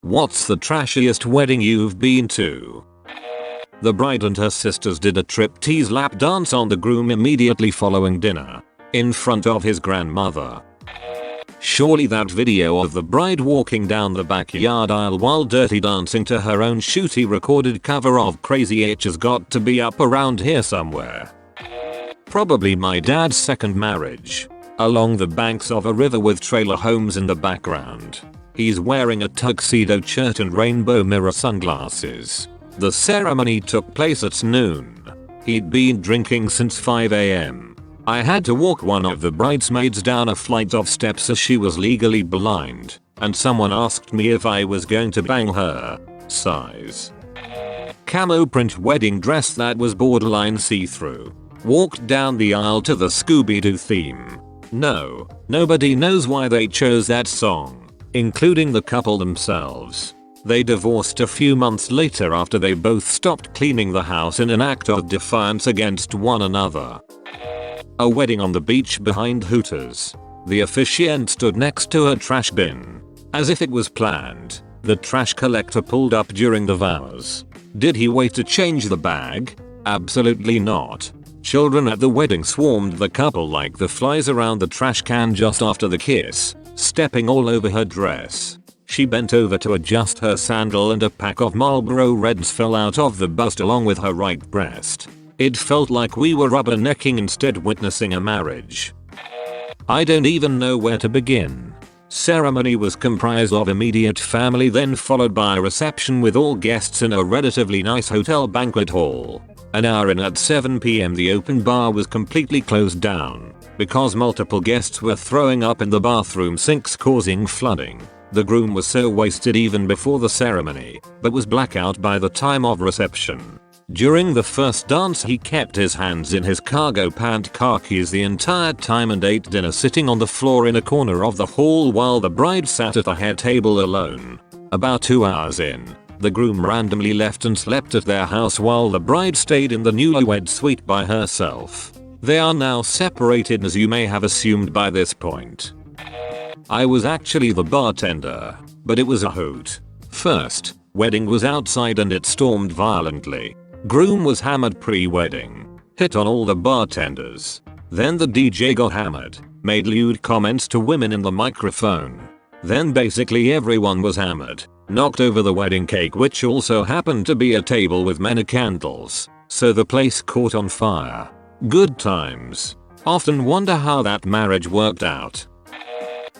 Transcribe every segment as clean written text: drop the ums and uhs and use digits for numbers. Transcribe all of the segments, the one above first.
What's the trashiest wedding you've been to? The bride and her sisters did a striptease lap dance on the groom immediately following dinner, in front of his grandmother. Surely that video of the bride walking down the backyard aisle while dirty dancing to her own shooty recorded cover of Crazy H has got to be up around here somewhere. Probably my dad's second marriage. Along the banks of a river with trailer homes in the background. He's wearing a tuxedo shirt and rainbow mirror sunglasses. The ceremony took place at noon. He'd been drinking since 5 AM. I had to walk one of the bridesmaids down a flight of steps as she was legally blind, and someone asked me if I was going to bang her. Size. Camo print wedding dress that was borderline see-through. Walked down the aisle to the Scooby-Doo theme. No, nobody knows why they chose that song, including the couple themselves. They divorced a few months later after they both stopped cleaning the house in an act of defiance against one another. A wedding on the beach behind Hooters. The officiant stood next to a trash bin. As if it was planned, the trash collector pulled up during the vows. Did he wait to change the bag? Absolutely not. Children at the wedding swarmed the couple like the flies around the trash can just after the kiss, stepping all over her dress. She bent over to adjust her sandal and a pack of Marlboro Reds fell out of the bust along with her right breast. It felt like we were rubbernecking instead witnessing a marriage. I don't even know where to begin. Ceremony was comprised of immediate family, then followed by a reception with all guests in a relatively nice hotel banquet hall. An hour in at 7 PM the open bar was completely closed down because multiple guests were throwing up in the bathroom sinks causing flooding. The groom was so wasted even before the ceremony, but was blackout by the time of reception. During the first dance he kept his hands in his cargo pant khakis the entire time and ate dinner sitting on the floor in a corner of the hall while the bride sat at a head table alone. About 2 hours in, the groom randomly left and slept at their house while the bride stayed in the newlywed suite by herself. They are now separated, as you may have assumed by this point. I was actually the bartender, but it was a hoot. First, wedding was outside and it stormed violently. Groom was hammered pre-wedding. Hit on all the bartenders. Then the DJ got hammered. Made lewd comments to women in the microphone. Then basically everyone was hammered. Knocked over the wedding cake, which also happened to be a table with many candles. So the place caught on fire. Good times. Often wonder how that marriage worked out.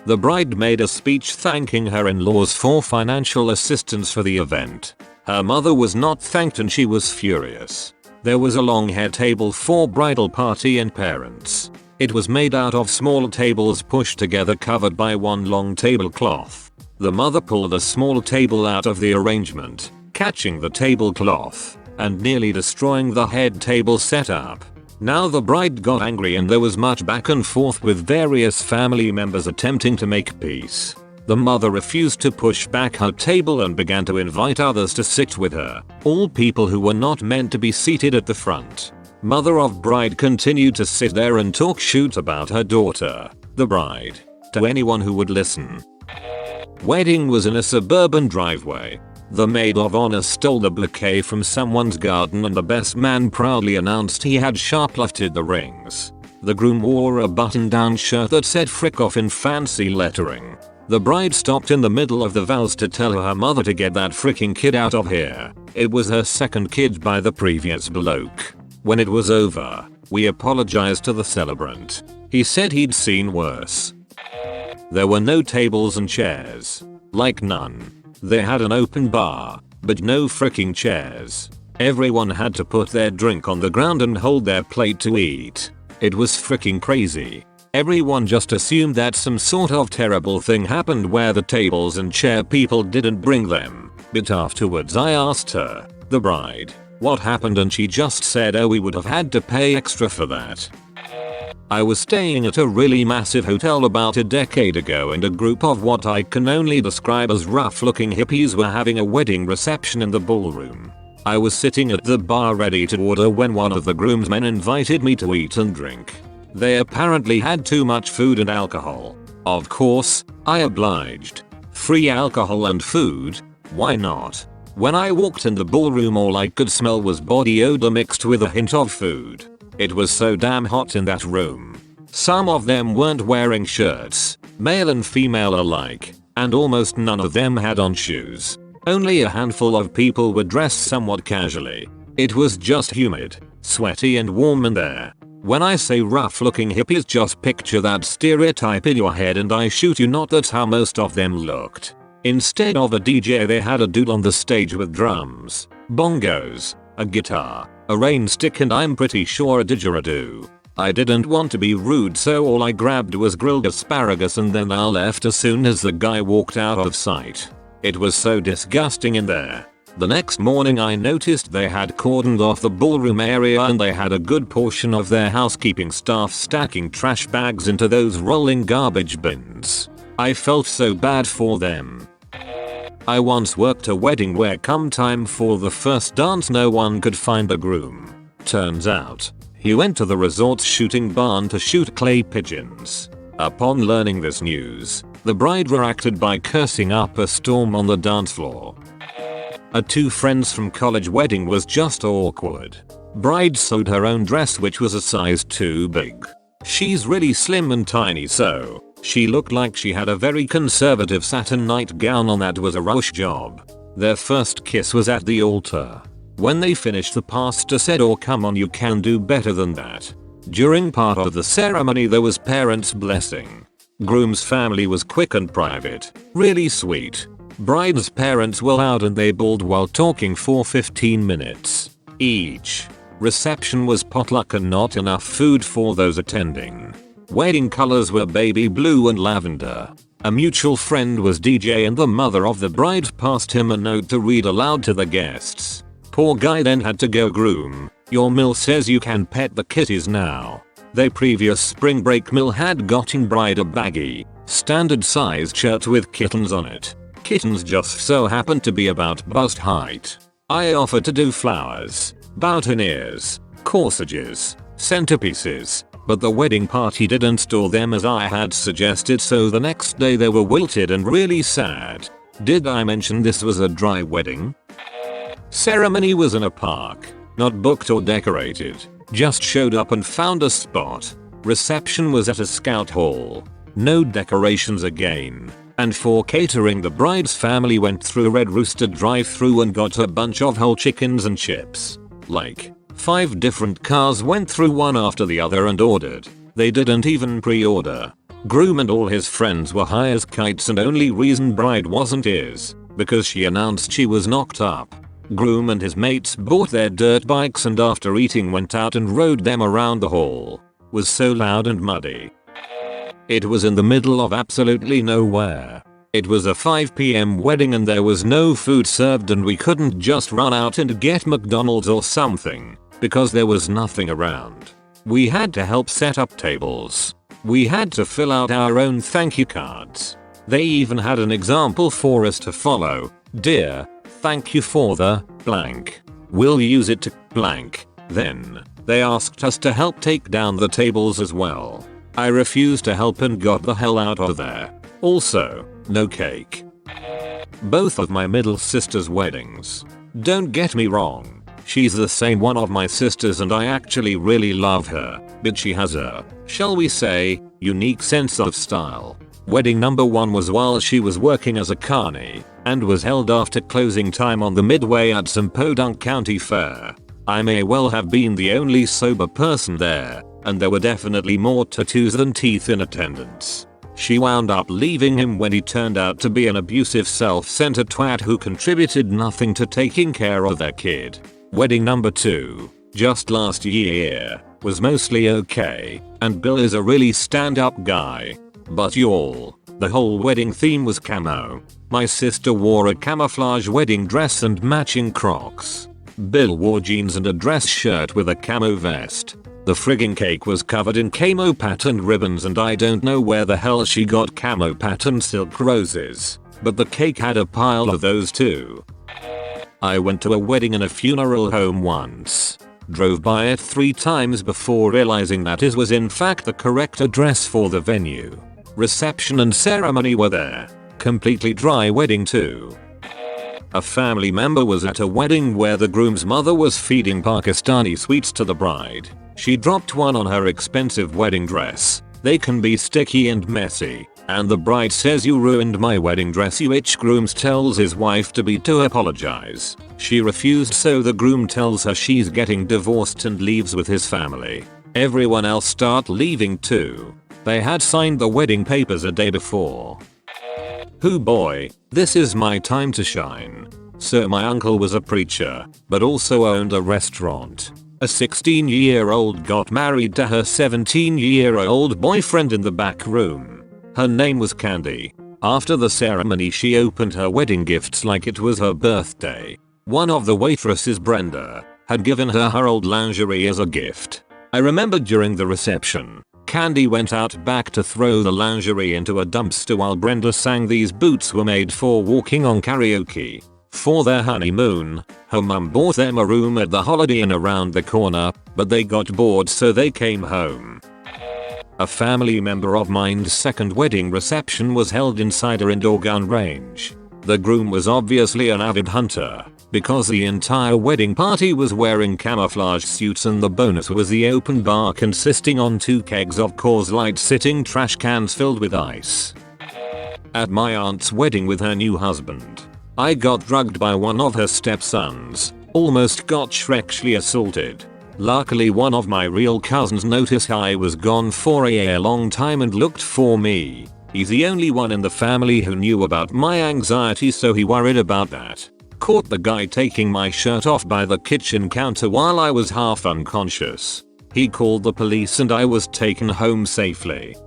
The bride made a speech thanking her in-laws for financial assistance for the event. Her mother was not thanked and she was furious. There was a long hair table for bridal party and parents. It was made out of small tables pushed together covered by one long tablecloth. The mother pulled a small table out of the arrangement, catching the tablecloth and nearly destroying the head table setup. Now the bride got angry and there was much back and forth with various family members attempting to make peace. The mother refused to push back her table and began to invite others to sit with her, all people who were not meant to be seated at the front. Mother of bride continued to sit there and talk shit about her daughter, the bride, to anyone who would listen. Wedding was in a suburban driveway. The maid of honor stole the bouquet from someone's garden and the best man proudly announced he had shoplifted the rings. The groom wore a button-down shirt that said "frick off" in fancy lettering. The bride stopped in the middle of the vows to tell her mother to get that freaking kid out of here. It was her second kid by the previous bloke. When it was over, we apologized to the celebrant. He said he'd seen worse. There were no tables and chairs. Like none. They had an open bar, but no freaking chairs. Everyone had to put their drink on the ground and hold their plate to eat. It was freaking crazy. Everyone just assumed that some sort of terrible thing happened where the tables and chair people didn't bring them. But afterwards I asked her, the bride, what happened, and she just said, "Oh, we would have had to pay extra for that." I was staying at a really massive hotel about a decade ago and a group of what I can only describe as rough-looking hippies were having a wedding reception in the ballroom. I was sitting at the bar ready to order when one of the groomsmen invited me to eat and drink. They apparently had too much food and alcohol. Of course, I obliged. Free alcohol and food? Why not? When I walked in the ballroom, all I could smell was body odor mixed with a hint of food. It was so damn hot in that room. Some of them weren't wearing shirts, male and female alike, and almost none of them had on shoes. Only a handful of people were dressed somewhat casually. It was just humid, sweaty and warm in there. When I say rough looking hippies, just picture that stereotype in your head and I shoot you not, that's how most of them looked. Instead of a DJ they had a dude on the stage with drums, bongos, a guitar, a rain stick and I'm pretty sure a didgeridoo. I didn't want to be rude, so all I grabbed was grilled asparagus and then I left as soon as the guy walked out of sight. It was so disgusting in there. The next morning I noticed they had cordoned off the ballroom area and they had a good portion of their housekeeping staff stacking trash bags into those rolling garbage bins. I felt so bad for them. I once worked a wedding where come time for the first dance no one could find a groom. Turns out, he went to the resort's shooting barn to shoot clay pigeons. Upon learning this news, the bride reacted by cursing up a storm on the dance floor. A two friends from college wedding was just awkward. Bride sewed her own dress which was a size too big. She's really slim and tiny, so she looked like she had a very conservative satin nightgown on that was a rush job. Their first kiss was at the altar. When they finished the pastor said, "Oh come on, you can do better than that." During part of the ceremony there was parents' blessing. Groom's family was quick and private, really sweet. Bride's parents were loud and they bawled while talking for 15 minutes each. Reception was potluck and not enough food for those attending. Wedding colors were baby blue and lavender. A mutual friend was DJ and the mother of the bride passed him a note to read aloud to the guests. Poor guy then had to go, "Groom, your mill says you can pet the kitties now." Their previous spring break mill had gotten bride a baggy, standard sized shirt with kittens on it. Kittens just so happened to be about bust height. I offered to do flowers, boutonnieres, corsages, centerpieces, but the wedding party didn't store them as I had suggested, so the next day they were wilted and really sad. Did I mention this was a dry wedding? Ceremony was in a park, not booked or decorated, just showed up and found a spot. Reception was at a scout hall. No decorations again. And for catering the bride's family went through Red Rooster drive-thru and got a bunch of whole chickens and chips. Like 5 different cars went through one after the other and ordered. They didn't even pre-order. Groom and all his friends were high as kites and only reason bride wasn't is because she announced she was knocked up. Groom and his mates bought their dirt bikes and after eating went out and rode them around the hall. Was so loud and muddy. It was in the middle of absolutely nowhere. It was a 5 PM wedding and there was no food served and we couldn't just run out and get McDonald's or something because there was nothing around. We had to help set up tables. We had to fill out our own thank you cards. They even had an example for us to follow. "Dear, thank you for the blank. We'll use it to blank." Then they asked us to help take down the tables as well. I refused to help and got the hell out of there. Also, no cake. Both of my middle sister's weddings. Don't get me wrong, she's the same one of my sisters and I actually really love her, but she has a, shall we say, unique sense of style. Wedding number 1 was while she was working as a carny and was held after closing time on the Midway at some Podunk County Fair. I may well have been the only sober person there, and there were definitely more tattoos than teeth in attendance. She wound up leaving him when he turned out to be an abusive self-centered twat who contributed nothing to taking care of their kid. Wedding number 2, just last year, was mostly okay, and Bill is a really stand-up guy. But y'all, the whole wedding theme was camo. My sister wore a camouflage wedding dress and matching Crocs. Bill wore jeans and a dress shirt with a camo vest. The frigging cake was covered in camo patterned ribbons and I don't know where the hell she got camo patterned silk roses, but the cake had a pile of those too. I went to a wedding in a funeral home once. Drove by it 3 times before realizing that it was in fact the correct address for the venue. Reception and ceremony were there. Completely dry wedding too. A family member was at a wedding where the groom's mother was feeding Pakistani sweets to the bride. She dropped one on her expensive wedding dress. They can be sticky and messy. And the bride says, "You ruined my wedding dress, you," which groom tells his wife to apologize. She refused, so the groom tells her she's getting divorced and leaves with his family. Everyone else start leaving too. They had signed the wedding papers a day before. Hoo boy, this is my time to shine. So my uncle was a preacher, but also owned a restaurant. A 16-year-old got married to her 17-year-old boyfriend in the back room. Her name was Candy. After the ceremony, she opened her wedding gifts like it was her birthday. One of the waitresses, Brenda, had given her old lingerie as a gift. I remember during the reception, Candy went out back to throw the lingerie into a dumpster while Brenda sang "These Boots Were Made for Walking" on karaoke. For their honeymoon, her mum bought them a room at the Holiday Inn around the corner, but they got bored so they came home. A family member of mine's second wedding reception was held inside an indoor gun range. The groom was obviously an avid hunter, because the entire wedding party was wearing camouflage suits, and the bonus was the open bar consisting on 2 kegs of Coors Light sitting trash cans filled with ice. At my aunt's wedding with her new husband, I got drugged by one of her stepsons, almost got sexually assaulted. Luckily one of my real cousins noticed I was gone for a long time and looked for me. He's the only one in the family who knew about my anxiety, so he worried about that. Caught the guy taking my shirt off by the kitchen counter while I was half unconscious. He called the police and I was taken home safely.